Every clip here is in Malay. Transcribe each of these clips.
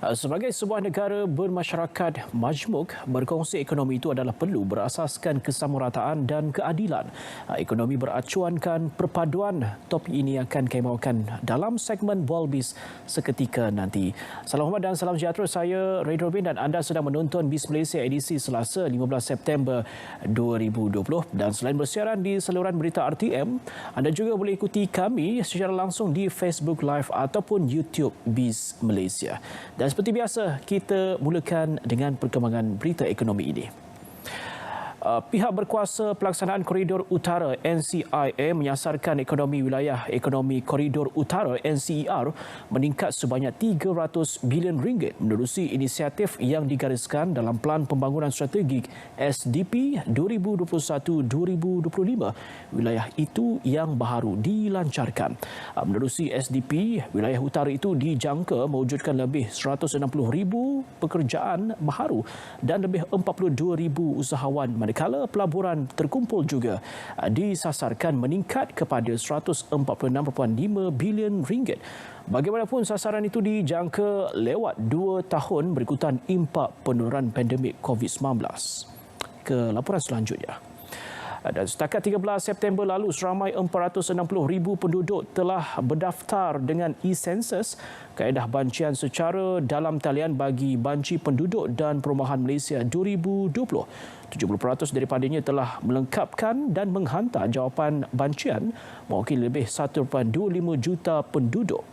Sebagai sebuah negara bermasyarakat majmuk, berkongsi ekonomi itu adalah perlu berasaskan kesamarataan dan keadilan. Ekonomi beracuankan perpaduan. Topik ini akan kami bawakan dalam segmen Bualbis seketika nanti. Salam hormat dan salam sejahtera. Saya Ray Robin dan anda sedang menonton BIS Malaysia edisi Selasa 15 September 2020. Dan selain bersiaran di saluran berita RTM, anda juga boleh ikuti kami secara langsung di Facebook Live ataupun YouTube BIS Malaysia. Dan seperti biasa, kita mulakan dengan perkembangan berita ekonomi ini. Pihak berkuasa pelaksanaan Koridor Utara NCIA menyasarkan ekonomi wilayah ekonomi Koridor Utara NCER meningkat sebanyak 300 bilion ringgit menerusi inisiatif yang digariskan dalam Pelan Pembangunan Strategik SDP 2021-2025. Wilayah itu yang baru dilancarkan. Menerusi SDP, wilayah utara itu dijangka mewujudkan lebih 160,000 pekerjaan baharu dan lebih 42,000 usahawan, manakala pelaburan terkumpul juga disasarkan meningkat kepada 146.5 bilion ringgit. Bagaimanapun, sasaran itu dijangka lewat 2 tahun berikutan impak penurunan pandemik COVID-19. Ke laporan selanjutnya. Dan setakat 13 September lalu, seramai 460,000 penduduk telah berdaftar dengan e-Census, kaedah bancian secara dalam talian bagi banci penduduk dan perumahan Malaysia 2020. 70% daripadanya telah melengkapkan dan menghantar jawapan bancian mewakili lebih 1.25 juta penduduk.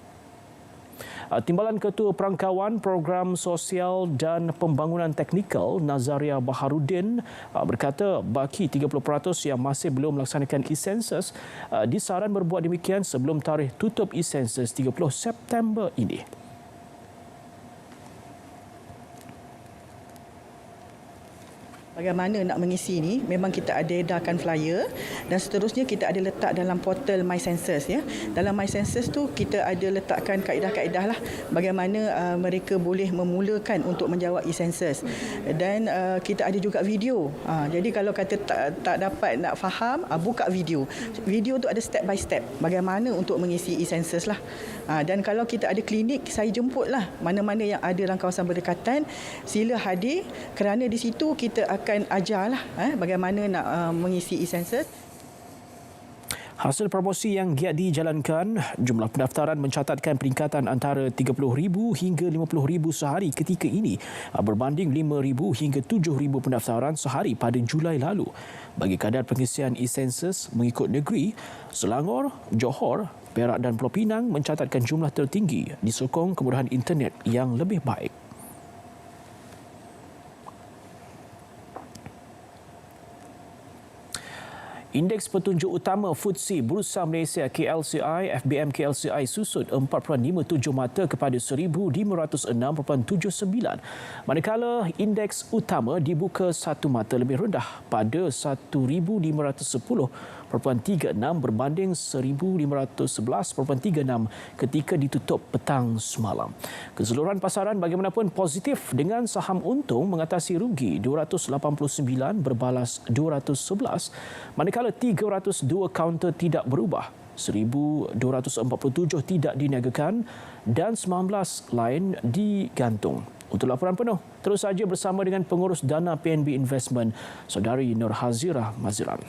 Timbalan Ketua Perangkawan Program Sosial dan Pembangunan Teknikal Nazaria Baharudin berkata baki 30% yang masih belum melaksanakan e-Census disaran berbuat demikian sebelum tarikh tutup e-Census 30 September ini. Bagaimana nak mengisi ni, memang kita ada edarkan flyer dan seterusnya kita ada letak dalam portal My Census ya. Dalam My Census tu kita ada letakkan kaedah-kaedah lah bagaimana mereka boleh memulakan untuk menjawab e-Census. Dan kita ada juga video. Jadi kalau kata tak dapat nak faham, buka video. Video tu ada step by step bagaimana untuk mengisi e-Census lah. Dan kalau kita ada klinik, saya jemputlah mana-mana yang ada dalam kawasan berdekatan, sila hadir kerana di situ kita akan ajarlah bagaimana nak mengisi e-Census. Hasil promosi yang giat dijalankan, jumlah pendaftaran mencatatkan peningkatan antara 30,000 hingga 50,000 sehari ketika ini berbanding 5,000 hingga 7,000 pendaftaran sehari pada Julai lalu. Bagi kadar pengisian e-Census mengikut negeri, Selangor, Johor, Perak dan Pulau Pinang mencatatkan jumlah tertinggi disokong kemudahan internet yang lebih baik. Indeks petunjuk utama FTSE Bursa Malaysia KLCI FBM KLCI susut 4.57 mata kepada 1,506.79, manakala indeks utama dibuka 1 mata lebih rendah pada 1,510.36 berbanding 1,511.36 ketika ditutup petang semalam. Keseluruhan pasaran bagaimanapun positif dengan saham untung mengatasi rugi 289 berbalas 211, manakala 302 kaunter tidak berubah, 1,247 tidak diniagakan dan 19 lain digantung. Untuk laporan penuh, terus saja bersama dengan pengurus dana PNB Investment, Saudari Nur Hazirah Maziran.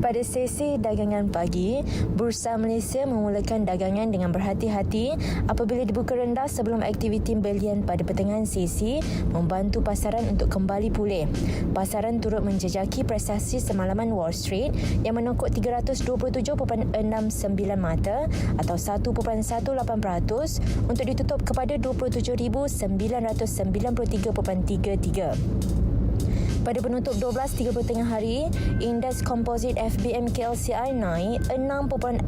Pada sesi dagangan pagi, Bursa Malaysia memulakan dagangan dengan berhati-hati apabila dibuka rendah sebelum aktiviti belian pada pertengahan sesi membantu pasaran untuk kembali pulih. Pasaran turut menjejaki prestasi semalaman Wall Street yang menokok 327.69 mata atau 1.18% untuk ditutup kepada 27,993.33. Pada penutup 12.30 tengah hari, indeks komposit FBM KLCI naik 6.45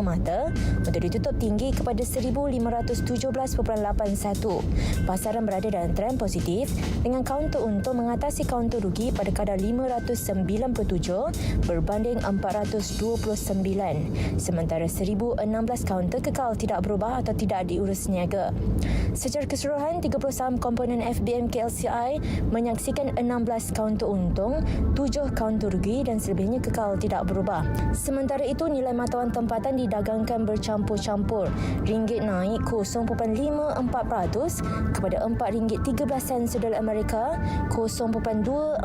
mata untuk ditutup tinggi kepada 1,517.81. Pasaran berada dalam trend positif dengan kaunter untung mengatasi kaunter rugi pada kadar 597 berbanding 429. Sementara 1,016 kaunter kekal tidak berubah atau tidak diurus niaga. Secara keseluruhan, 30 saham komponen FBM KLCI menyaksikan 16 kaunter untung, 7 kaunter rugi dan selebihnya kekal tidak berubah. Sementara itu, nilai mata wang tempatan didagangkan bercampur-campur. Ringgit naik 0.54% kepada RM4.13 sedolar Amerika, 0.24%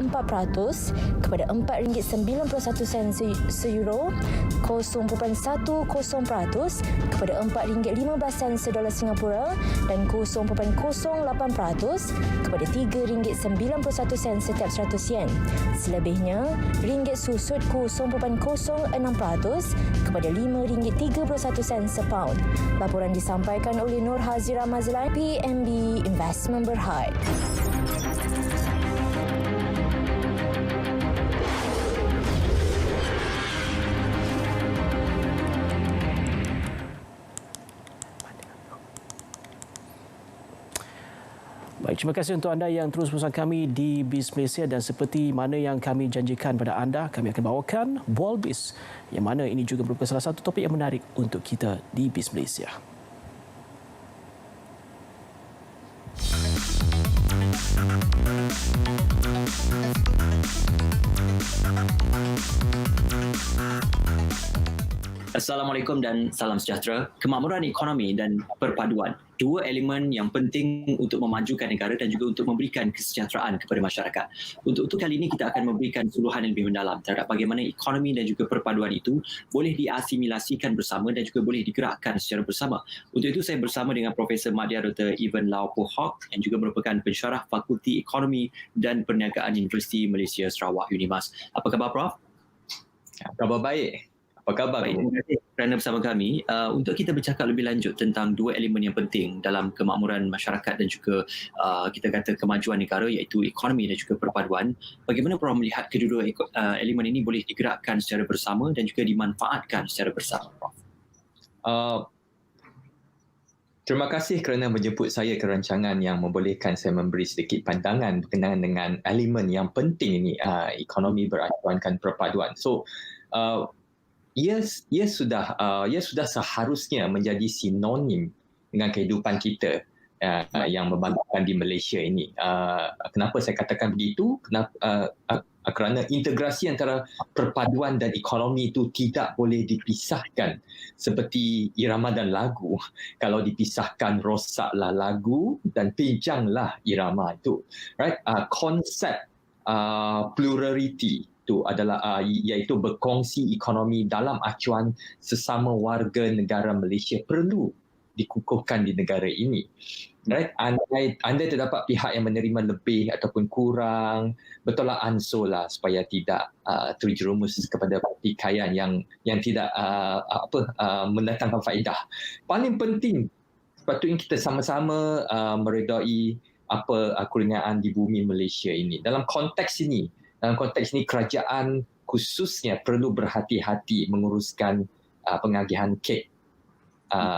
kepada RM4.91 seeuro, 0.10% kepada RM4.15 sedolar Singapura dan 0.08% kepada RM3.91 setiap 100 yen. Selebihnya, ringgit susut 0.06% kepada RM5.31 sepaun. Laporan disampaikan oleh Nur Hazira Mazlan, PNB Investment Berhad. Baik, terima kasih untuk anda yang terus bersama kami di BIS Malaysia, dan seperti mana yang kami janjikan pada anda, kami akan bawakan Bual BIS, yang mana ini juga merupakan salah satu topik yang menarik untuk kita di BIS Malaysia. Assalamualaikum dan salam sejahtera. Kemakmuran ekonomi dan perpaduan, dua elemen yang penting untuk memajukan negara dan juga untuk memberikan kesejahteraan kepada masyarakat. Untuk itu kali ini kita akan memberikan suluhan yang lebih mendalam terhadap bagaimana ekonomi dan juga perpaduan itu boleh diasimilasikan bersama dan juga boleh digerakkan secara bersama. Untuk itu saya bersama dengan Profesor Madya Dr. Evan Lau Poh Hock yang juga merupakan pensyarah Fakulti Ekonomi dan Perniagaan Universiti Malaysia Sarawak UNIMAS. Apa khabar Prof? Khabar baik. Apa khabar? Baik, terima kasih kerana bersama kami. Untuk kita bercakap lebih lanjut tentang dua elemen yang penting dalam kemakmuran masyarakat dan juga kita kata kemajuan negara, iaitu ekonomi dan juga perpaduan. Bagaimana Prof melihat kedua-dua elemen ini boleh digerakkan secara bersama dan juga dimanfaatkan secara bersama, Prof? Terima kasih kerana menjemput saya ke rancangan yang membolehkan saya memberi sedikit pandangan berkenaan dengan elemen yang penting ini, ekonomi beracuankan perpaduan. So, ia sudah seharusnya menjadi sinonim dengan kehidupan kita yang membanggakan di Malaysia ini. Kenapa saya katakan begitu? Kerana integrasi antara perpaduan dan ekonomi itu tidak boleh dipisahkan. Seperti irama dan lagu, kalau dipisahkan rosaklah lagu dan pinjanglah irama itu. Right? Konsep plurality itu adalah iaitu berkongsi ekonomi dalam acuan sesama warga negara Malaysia perlu dikukuhkan di negara ini. Right? Andai terdapat pihak yang menerima lebih ataupun kurang, betul lah ansur lah supaya tidak terjerumus kepada pertikaian yang tidak mendatangkan faedah. Paling penting sepatutnya kita sama-sama meredai apa kurniaan di bumi Malaysia ini. Dalam konteks ini kerajaan khususnya perlu berhati-hati menguruskan pengagihan kek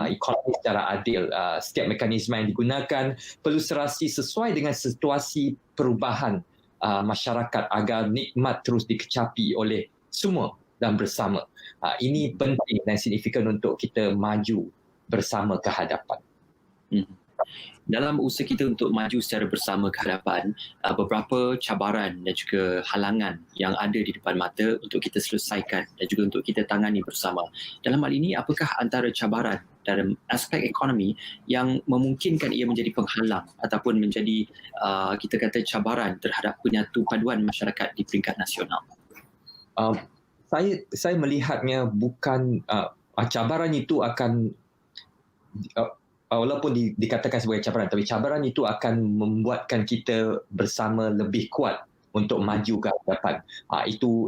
ekonomi secara adil. Setiap mekanisme yang digunakan perlu serasi sesuai dengan situasi perubahan masyarakat agar nikmat terus dikecapi oleh semua dan bersama. Ini penting dan signifikan untuk kita maju bersama ke hadapan. Dalam usaha kita untuk maju secara bersama ke hadapan, beberapa cabaran dan juga halangan yang ada di depan mata untuk kita selesaikan dan juga untuk kita tangani bersama. Dalam hal ini, apakah antara cabaran dalam aspek ekonomi yang memungkinkan ia menjadi penghalang ataupun menjadi kita kata cabaran terhadap penyatu paduan masyarakat di peringkat nasional? Saya melihatnya bukan cabaran itu akan walaupun dikatakan sebagai cabaran, tapi cabaran itu akan membuatkan kita bersama lebih kuat untuk maju ke hadapan. Itu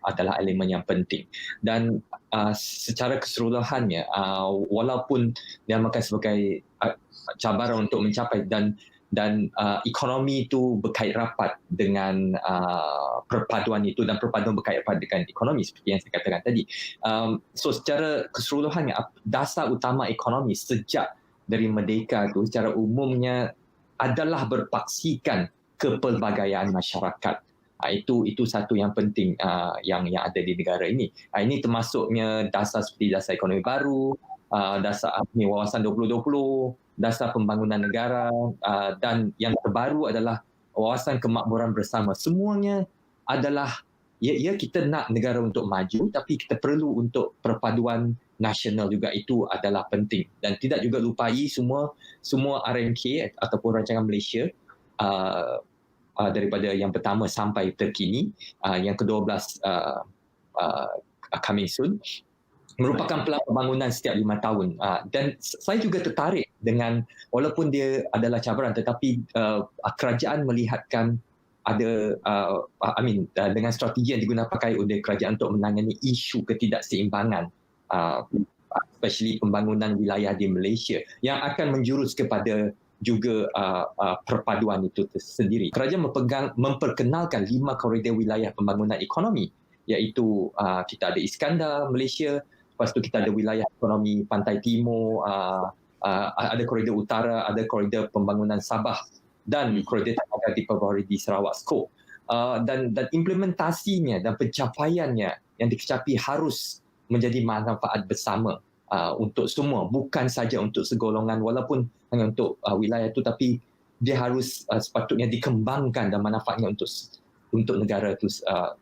adalah elemen yang penting. Dan secara keseluruhannya, walaupun dinamakan sebagai cabaran untuk mencapai dan ekonomi itu berkait rapat dengan perpaduan itu dan perpaduan berkait rapat dengan ekonomi seperti yang saya katakan tadi. So secara keseluruhannya dasar utama ekonomi sejak dari merdeka itu secara umumnya adalah berpaksikan kepelbagaian masyarakat. Itu satu yang penting yang ada di negara ini. Ini termasuknya dasar seperti dasar ekonomi baru, dasar wawasan 2020, dasar pembangunan negara, dan yang terbaru adalah wawasan kemakmuran bersama, semuanya adalah ya kita nak negara untuk maju, tapi kita perlu untuk perpaduan nasional juga, itu adalah penting. Dan tidak juga lupai semua RMK ataupun rancangan Malaysia daripada yang pertama sampai terkini, yang ke-12 coming soon, merupakan pelan pembangunan setiap 5 tahun. Dan saya juga tertarik dengan, walaupun dia adalah cabaran, tetapi kerajaan melihatkan ada dengan strategi yang digunakan pakai oleh kerajaan untuk menangani isu ketidakseimbangan, especially pembangunan wilayah di Malaysia yang akan menjurus kepada juga perpaduan itu sendiri. Kerajaan memperkenalkan 5 koridor wilayah pembangunan ekonomi, iaitu kita ada Iskandar, Malaysia, lepas tu kita ada wilayah ekonomi Pantai Timur, ada koridor utara, ada koridor pembangunan Sabah dan koridor tenaga diperbaharui di Sarawak Skop. Dan implementasinya dan pencapaiannya yang dicapai harus menjadi manfaat bersama untuk semua, bukan saja untuk segolongan, walaupun hanya untuk wilayah itu, tapi dia harus sepatutnya dikembangkan dan manfaatnya untuk negara itu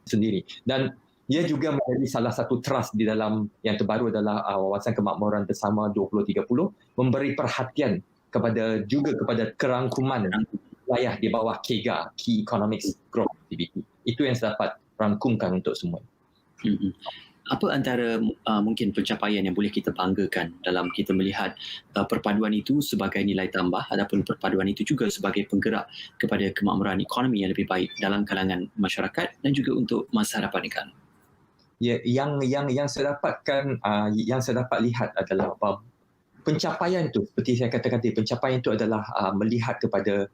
sendiri. Dan ia juga menjadi salah satu trust di dalam yang terbaru adalah wawasan kemakmuran bersama 2030, memberi perhatian kepada kerangkuman wilayah di bawah KEGA, Key Economic Growth Activity. Itu yang saya dapat rangkumkan untuk semua. Apa antara mungkin pencapaian yang boleh kita banggakan dalam kita melihat perpaduan itu sebagai nilai tambah, ataupun perpaduan itu juga sebagai penggerak kepada kemakmuran ekonomi yang lebih baik dalam kalangan masyarakat dan juga untuk masa hadapan negara? Ya, yang saya dapatkan, yang saya dapat lihat adalah pencapaian itu, seperti saya katakan tadi, pencapaian itu adalah melihat kepada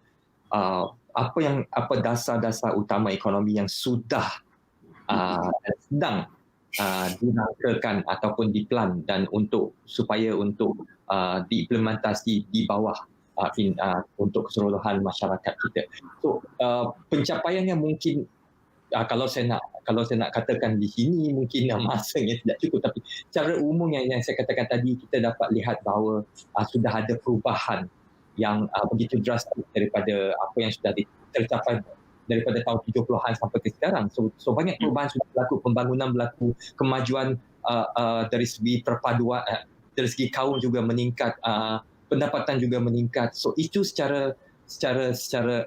apa dasar-dasar utama ekonomi yang sudah sedang dirangkakan ataupun diplan, dan supaya diimplementasi di bawah untuk keseluruhan masyarakat kita. So pencapaiannya mungkin kalau saya nak katakan di sini mungkin masanya tidak cukup, tapi secara umum yang saya katakan tadi, kita dapat lihat bahawa sudah ada perubahan yang begitu drastis daripada apa yang sudah tercapai daripada tahun 70-an sampai ke sekarang. So banyak perubahan sudah berlaku, pembangunan berlaku, kemajuan dari segi perpaduan, dari segi kaum juga meningkat, pendapatan juga meningkat. So itu secara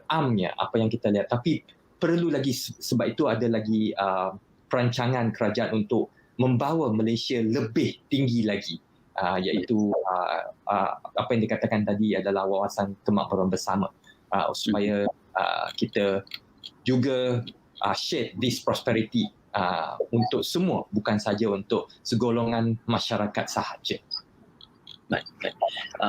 amnya apa yang kita lihat. Tapi perlu lagi, sebab itu ada lagi perancangan kerajaan untuk membawa Malaysia lebih tinggi lagi, iaitu apa yang dikatakan tadi adalah wawasan kemakmuran bersama, supaya kita juga share this prosperity untuk semua, bukan saja untuk segolongan masyarakat sahaja. Baik.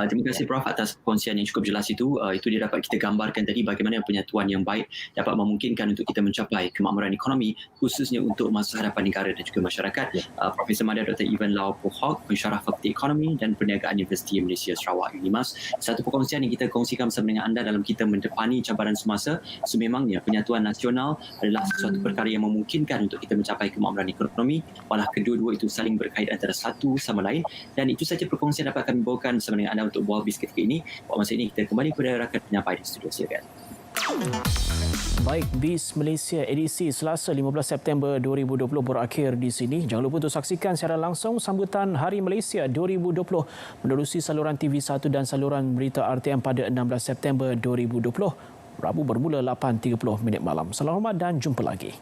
Terima kasih Prof atas perkongsian yang cukup jelas itu. Itu dia dapat kita gambarkan tadi bagaimana penyatuan yang baik dapat memungkinkan untuk kita mencapai kemakmuran ekonomi, khususnya untuk masa hadapan negara dan juga masyarakat. Profesor Madya Dr. Evan Lau Pohock, pensyarah Fakulti Ekonomi dan Perniagaan Universiti Malaysia Sarawak UNIMAS. Satu perkongsian yang kita kongsikan bersama dengan anda dalam kita mendepani cabaran semasa. Sememangnya penyatuan nasional adalah sesuatu perkara yang memungkinkan untuk kita mencapai kemakmuran ekonomi, walau kedua-dua itu saling berkait antara satu sama lain. Dan itu saja perkongsian dapat kami bawakan bersama dengan anda untuk Bual Biz ketika ini. Pada masa ini kita kembali kepada rakan penyampai di studio. Silakan. Baik, Biz Malaysia edisi Selasa 15 September 2020 berakhir di sini. Jangan lupa untuk saksikan secara langsung sambutan Hari Malaysia 2020 menerusi saluran TV1 dan saluran berita RTM pada 16 September 2020. Rabu bermula 8.30 malam. Salam hormat dan jumpa lagi.